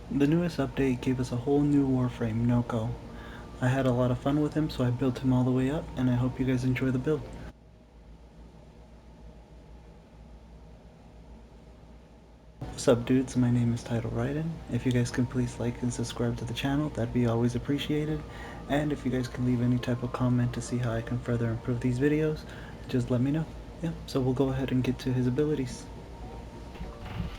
The newest update gave us a whole new Warframe, Nokko. I had a lot of fun with him, so I built him all the way up, and I hope you guys enjoy the build. What's up dudes, my name is Title Raiden. If you guys can please like and subscribe to the channel, that'd be always appreciated. And if you guys can leave any type of comment to see how I can further improve these videos, just let me know. Yeah, so we'll go ahead and get to his abilities.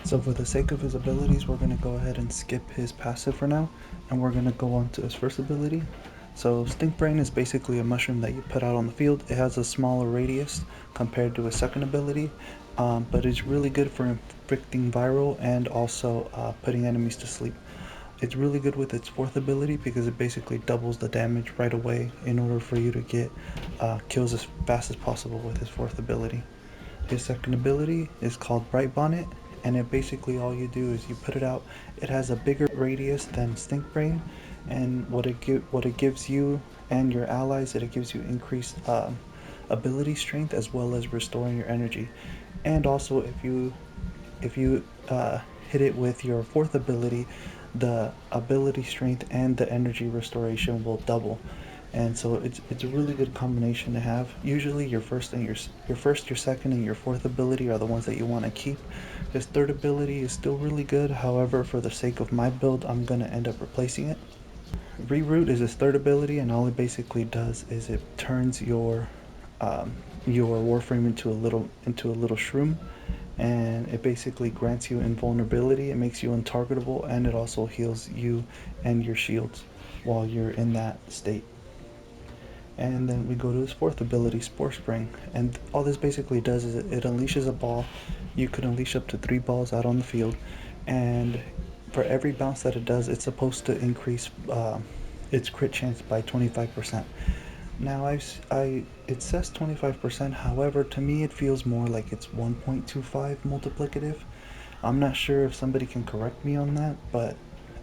So for the sake of his abilities, we're going to go ahead and skip his passive for now, and we're going to go on to his first ability. So Stink Brain is basically a mushroom that you put out on the field. It has a smaller radius compared to his second ability, but it's really good for inflicting viral and also putting enemies to sleep. It's really good with its fourth ability because it basically doubles the damage right away in order for you to get kills as fast as possible with his fourth ability. His second ability is called Bright Bonnet, and it basically all you do is you put it out. It has a bigger radius than Stink Brain, and what it gives you and your allies, it gives you increased ability strength as well as restoring your energy. And also, if you hit it with your fourth ability, the ability strength and the energy restoration will double. And so it's a really good combination to have. Usually your first, your second, and your fourth ability are the ones that you want to keep. His third ability is still really good. However, for the sake of my build, I'm gonna end up replacing it. Reroot is his third ability, and all it basically does is it turns your Warframe into a little shroom, and it basically grants you invulnerability. It makes you untargetable, and it also heals you and your shields while you're in that state. And then we go to his fourth ability, Spore Spring, and all this basically does is it unleashes a ball. You could unleash up to 3 balls out on the field, and for every bounce that it does, it's supposed to increase its crit chance by 25%. Now it says 25%, however, to me it feels more like it's 1.25 multiplicative. I'm not sure if somebody can correct me on that, but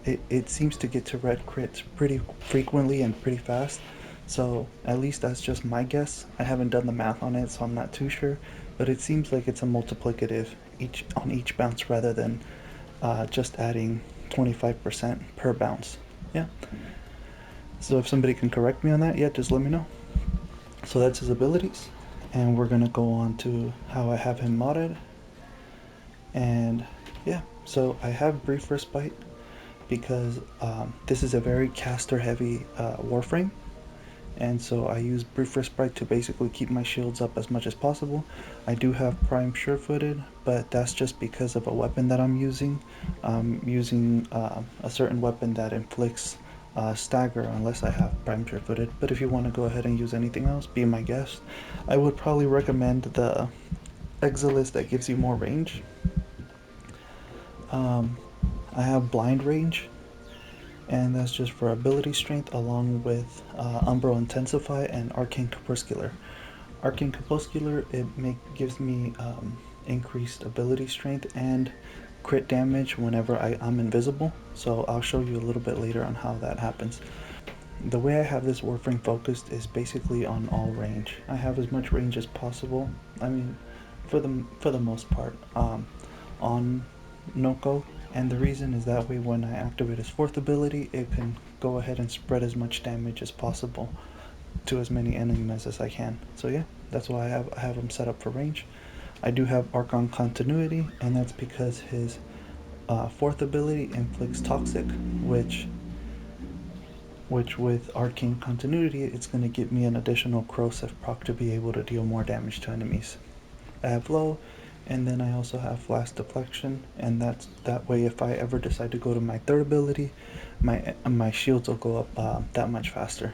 it seems to get to red crits pretty frequently and pretty fast. So at least that's just my guess. I haven't done the math on it, so I'm not too sure. But it seems like it's a multiplicative on each bounce rather than just adding 25% per bounce. Yeah. So if somebody can correct me on that, yeah, just let me know. So that's his abilities, and we're gonna go on to how I have him modded. And yeah, so I have Brief Respite because this is a very caster heavy Warframe, and so I use Brief Respite to basically keep my shields up as much as possible. I do have Prime Sure-Footed, but that's just because of a weapon that I'm using. I'm using a certain weapon that inflicts stagger unless I have Prime Sure-Footed, but if you want to go ahead and use anything else, be my guest. I would probably recommend the Exilis that gives you more range. Um, I have Blind Range, and that's just for ability strength, along with Umbral Intensify and Arcane Crepuscular. Arcane Crepuscular, gives me increased ability strength and crit damage whenever I'm invisible, so I'll show you a little bit later on how that happens. The way I have this Warframe focused is basically on all range. I have as much range as possible. I mean, for the most part, on Nokko, and the reason is that way when I activate his fourth ability, it can go ahead and spread as much damage as possible to as many enemies as I can. So yeah, that's why I have him set up for range. I do have Archon Continuity, and that's because his fourth ability inflicts Toxic, which with Arcane Continuity, it's going to give me an additional Corrosive proc to be able to deal more damage to enemies. I have Low, and then I also have Flash Deflection, and that way if I ever decide to go to my third ability, my shields will go up that much faster.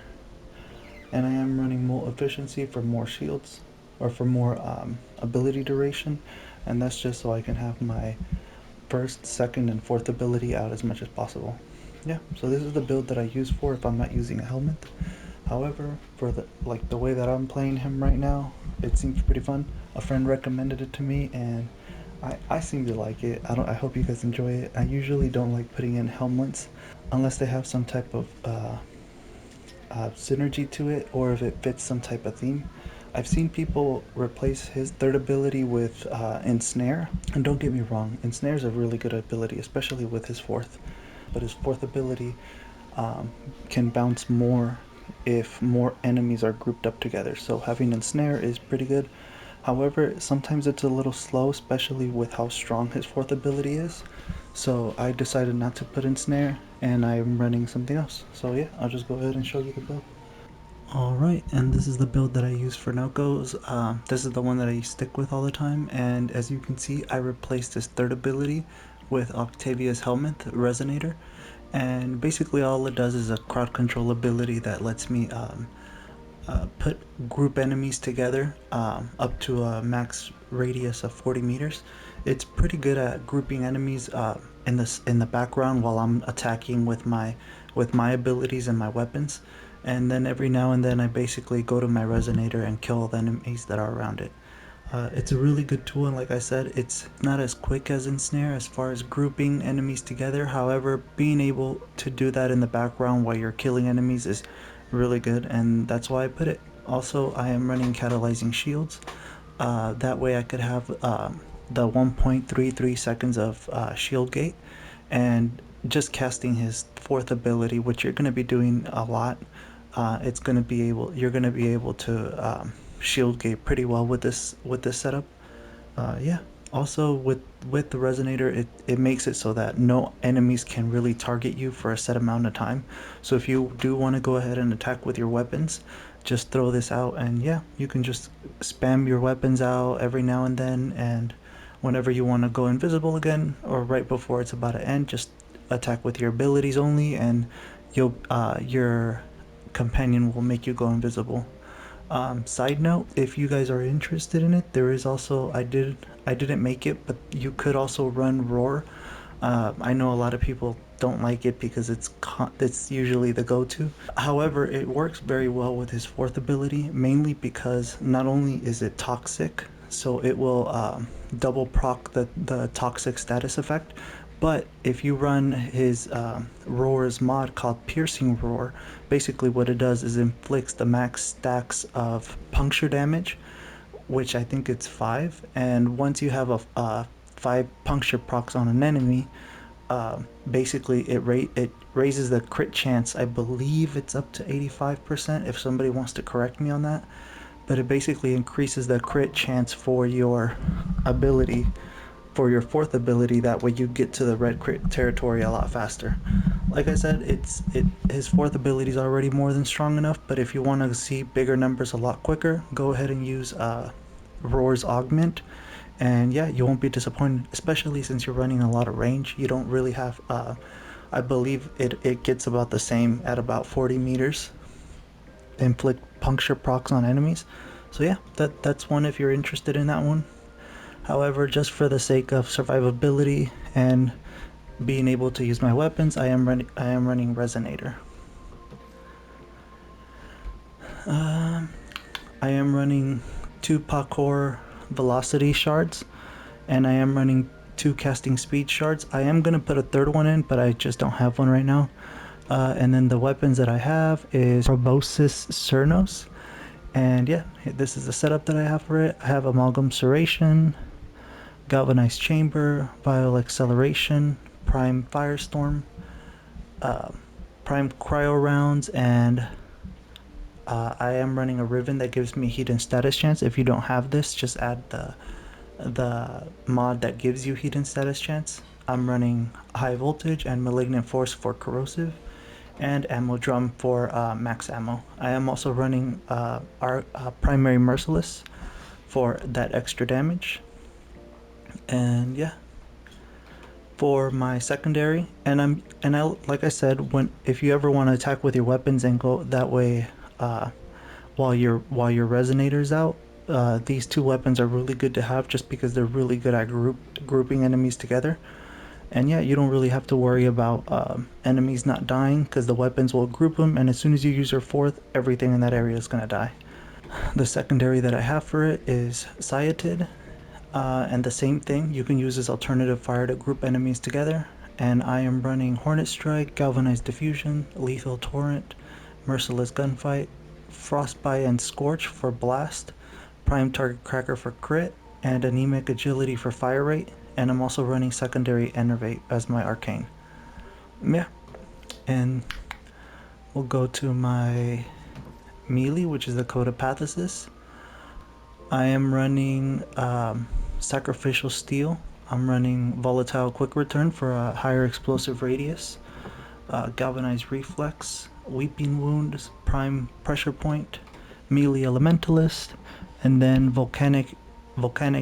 And I am running Molt Efficiency for more shields, or for more ability duration, and that's just so I can have my first, second, and fourth ability out as much as possible. Yeah, so this is the build that I use for if I'm not using a helmet. However, for the way that I'm playing him right now, it seems pretty fun. A friend recommended it to me, and I seem to like it. I hope you guys enjoy it. I usually don't like putting in helmets unless they have some type of synergy to it, or if it fits some type of theme. I've seen people replace his third ability with Ensnare, and don't get me wrong, Ensnare is a really good ability, especially with his fourth. but his fourth ability can bounce more if more enemies are grouped up together. So having ensnare is pretty good. However, sometimes it's a little slow, especially with how strong his fourth ability is. So I decided not to put ensnare, and I'm running something else. So yeah, I'll just go ahead and show you the build. Alright, and this is the build that I use for Nokko's. This is the one that I stick with all the time, and as you can see, I replaced his third ability with Octavia's Helmet, Resonator, and basically all it does is a crowd control ability that lets me put group enemies together up to a max radius of 40 meters. It's pretty good at grouping enemies in the background while I'm attacking with my abilities and my weapons. And then every now and then I basically go to my resonator and kill the enemies that are around it. It's a really good tool, and like I said, it's not as quick as Ensnare as far as grouping enemies together. However, being able to do that in the background while you're killing enemies is really good, and that's why I put it. Also, I am running catalyzing shields. That way I could have the 1.33 seconds of shield gate, and just casting his fourth ability, which you're going to be doing a lot. You're going to be able to shield gate pretty well with this setup. Yeah. Also, with the resonator, it makes it so that no enemies can really target you for a set amount of time. So if you do want to go ahead and attack with your weapons, just throw this out, and yeah, you can just spam your weapons out every now and then, and whenever you want to go invisible again, or right before it's about to end, just attack with your abilities only, and your companion will make you go invisible. Side note, if you guys are interested in it, there is also I didn't make it, but you could also run Roar. I know a lot of people don't like it because it's usually the go-to. However, it works very well with his fourth ability, mainly because not only is it toxic, so it will double proc the toxic status effect, but if you run his Roar's mod called Piercing Roar, basically what it does is inflicts the max stacks of puncture damage, which I think it's 5. And once you have a 5 puncture procs on an enemy, basically it raises the crit chance. I believe it's up to 85%. If somebody wants to correct me on that, but it basically increases the crit chance for your ability, for your fourth ability. That way you get to the red crit territory a lot faster. Like I said, his fourth ability is already more than strong enough, but if you want to see bigger numbers a lot quicker, go ahead and use Roar's Augment, and yeah, you won't be disappointed, especially since you're running a lot of range. You don't really have I believe it gets about the same at about 40 meters, inflict puncture procs on enemies. So yeah, that's one if you're interested in that one. However, just for the sake of survivability and being able to use my weapons, I am running Resonator. I am running 2 parkour velocity shards, and I am running 2 casting speed shards. I am gonna put a third one in, but I just don't have one right now. And then the weapons that I have is Proboscis Cernos, and yeah, this is the setup that I have for it. I have Amalgam Serration, Galvanized Chamber, Vial Acceleration, Prime Firestorm, Prime Cryo Rounds, and I am running a Riven that gives me heat and status chance. If you don't have this, just add the mod that gives you heat and status chance. I'm running High Voltage and Malignant Force for corrosive, and Ammo Drum for max ammo. I am also running our Primary Merciless for that extra damage. And yeah, for my secondary, and I like I said, if you ever want to attack with your weapons and go that way, while your resonator's out, these 2 weapons are really good to have, just because they're really good at grouping enemies together. And yeah, you don't really have to worry about enemies not dying, because the weapons will group them, and as soon as you use your fourth, everything in that area is gonna die. The secondary that I have for it is Sciatid, and the same thing, you can use this alternative fire to group enemies together. And I am running Hornet Strike, Galvanized Diffusion, Lethal Torrent, Merciless Gunfight, Frostbite and Scorch for blast, Prime Target Cracker for crit, and Anemic Agility for fire rate. And I'm also running secondary Enervate as my arcane. Yeah, and we'll go to my melee, which is the cooperative. I am running sacrificial steel. I'm running volatile quick return for a higher explosive radius, galvanized reflex, weeping wound, prime pressure point, melee elementalist, and then volcanic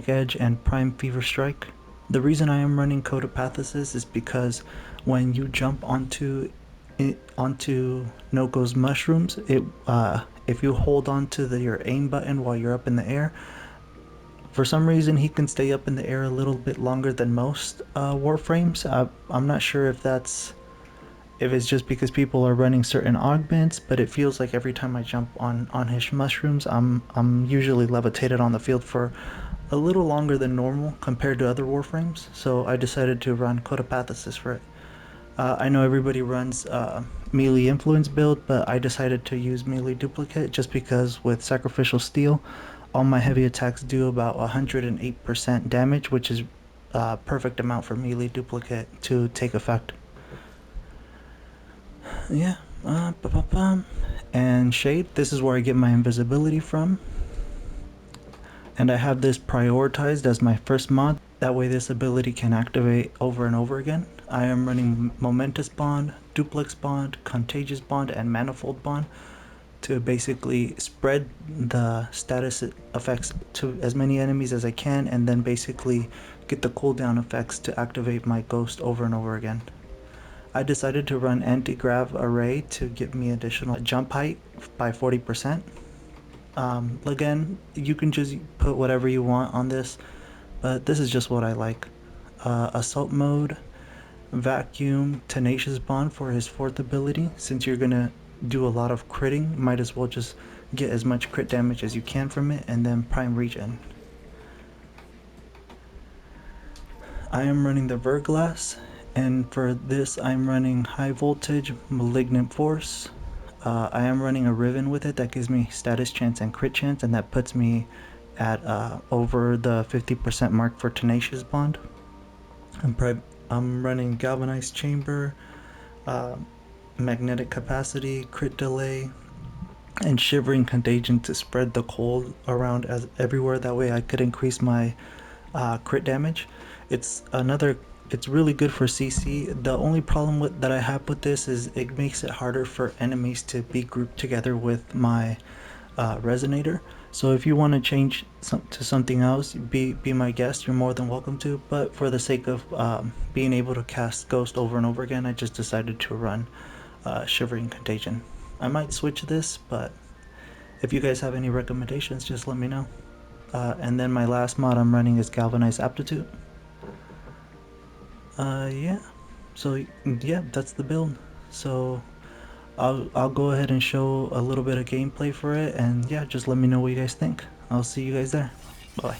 edge and prime fever strike. The reason I am running codopathesis is because when you jump onto Nokko's mushrooms, if you hold on to your aim button while you're up in the air, for some reason he can stay up in the air a little bit longer than most Warframes. I'm not sure if it's just because people are running certain augments, but it feels like every time I jump on his mushrooms, I'm usually levitated on the field for a little longer than normal compared to other Warframes. So I decided to run Codopathesis for it. I know everybody runs melee influence build, but I decided to use melee duplicate just because with sacrificial steel, all my heavy attacks do about 108% damage, which is a perfect amount for melee duplicate to take effect. Yeah. And shade, this is where I get my invisibility from. And I have this prioritized as my first mod. That way this ability can activate over and over again. I am running Momentous Bond, Duplex Bond, Contagious Bond, and Manifold Bond to basically spread the status effects to as many enemies as I can, and then basically get the cooldown effects to activate my ghost over and over again. I decided to run anti-grav array to give me additional jump height by 40%. Again, you can just put whatever you want on this, but this is just what I like. Assault mode, vacuum, tenacious bond for his fourth ability. Since you're gonna do a lot of critting, might as well just get as much crit damage as you can from it, and then prime regen. I am running the Verglass, and for this I'm running high voltage, malignant force. I am running a Riven with it that gives me status chance and crit chance, and that puts me at over the 50% mark for tenacious bond. I'm running galvanized chamber, magnetic capacity, crit delay, and shivering contagion to spread the cold around as everywhere. That way I could increase my crit damage. It's really good for CC. The only problem that I have with this is it makes it harder for enemies to be grouped together with my Resonator. So if you want to change to something else, be my guest. You're more than welcome to. But for the sake of being able to cast Ghost over and over again, I just decided to run Shivering Contagion. I might switch this, but if you guys have any recommendations, just let me know. And then my last mod I'm running is Galvanized Aptitude. Yeah. So yeah, that's the build. So I'll go ahead and show a little bit of gameplay for it, and yeah, just let me know what you guys think. I'll see you guys there. Bye.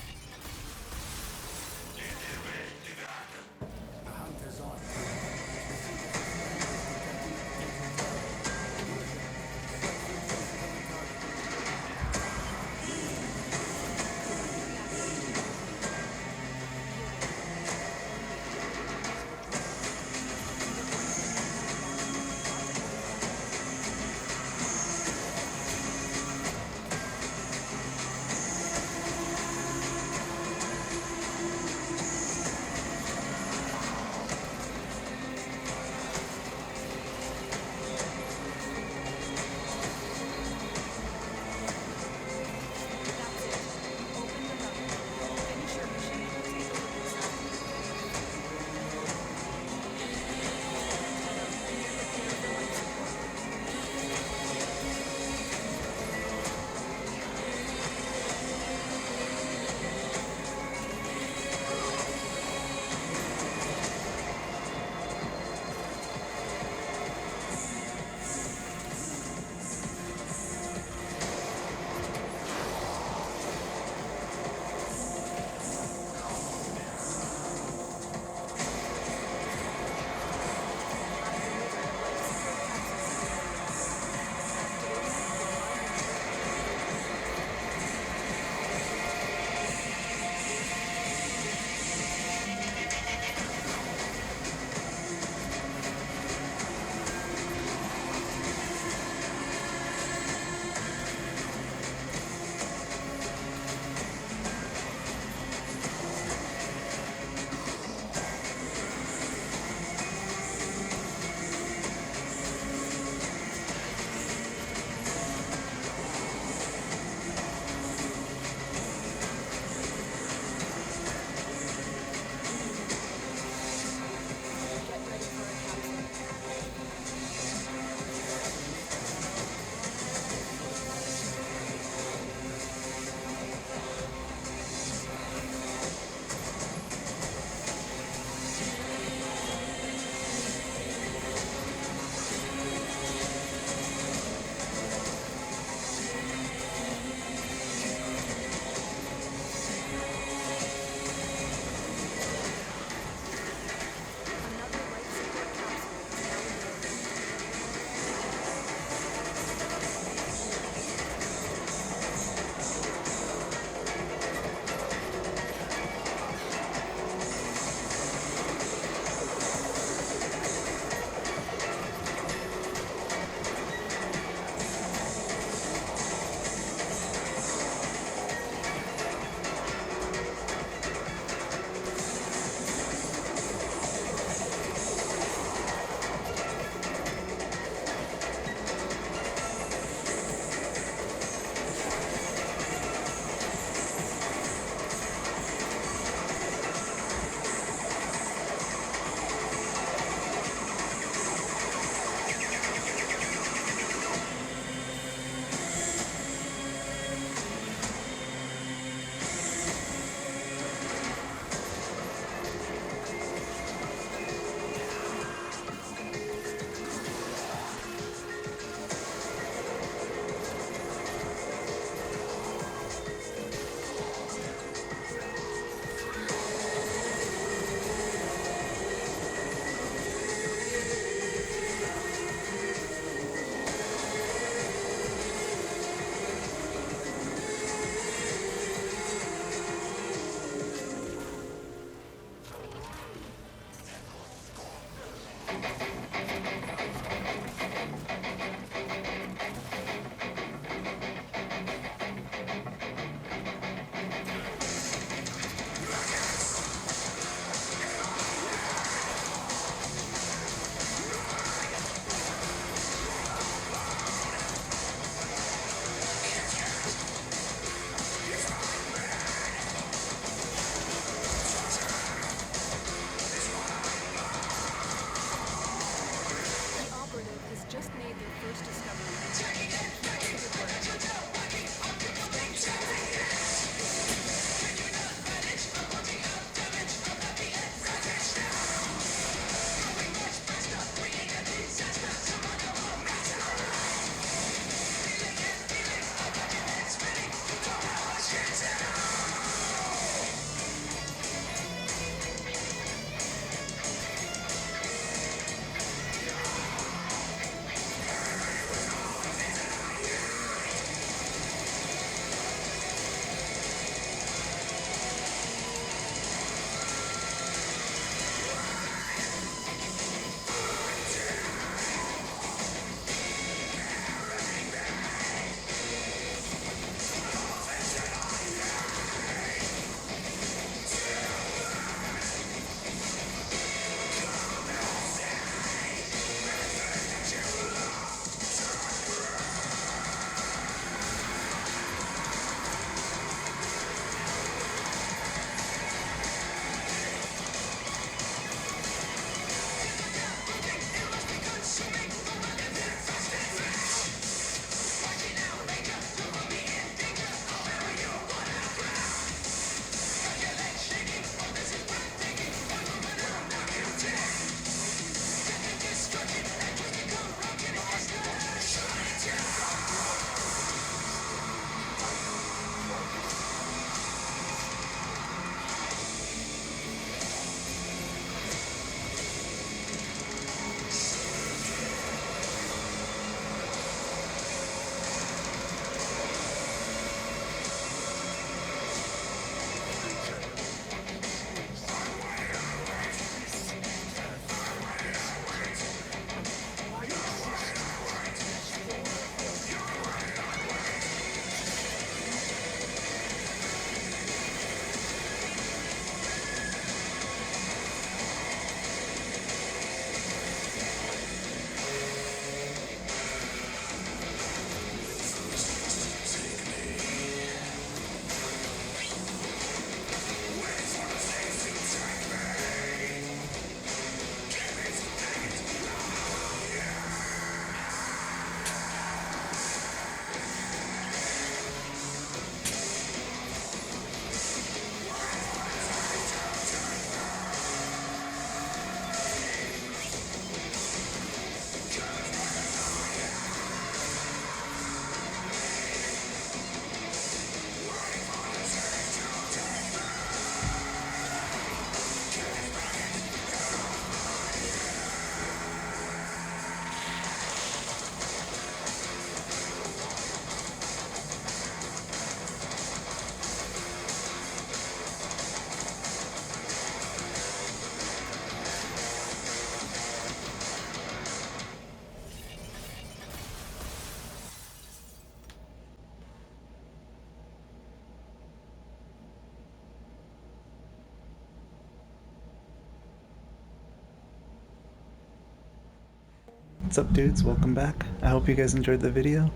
What's up, dudes? Welcome back. I hope you guys enjoyed the video.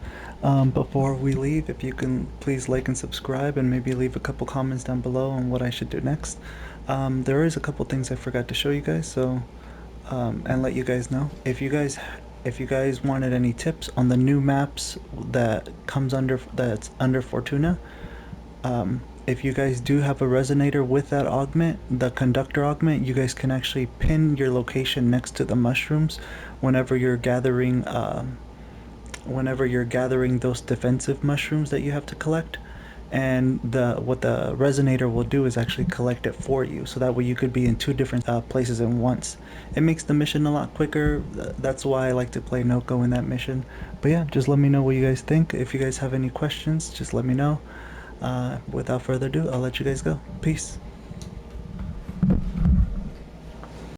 Before we leave, if you can please like and subscribe and maybe leave a couple comments down below on what I should do next. There is a couple things I forgot to show you guys, so and let you guys know. If you guys wanted any tips on the new maps that's under Fortuna, if you guys do have a resonator with that augment, the conductor augment, you guys can actually pin your location next to the mushrooms whenever you're gathering those defensive mushrooms that you have to collect. And what the resonator will do is actually collect it for you, so that way you could be in two different places at once. It makes the mission a lot quicker. That's why I like to play Nokko in that mission. But yeah, just let me know what you guys think. If you guys have any questions, just let me know. Without further ado, I'll let you guys go. Peace.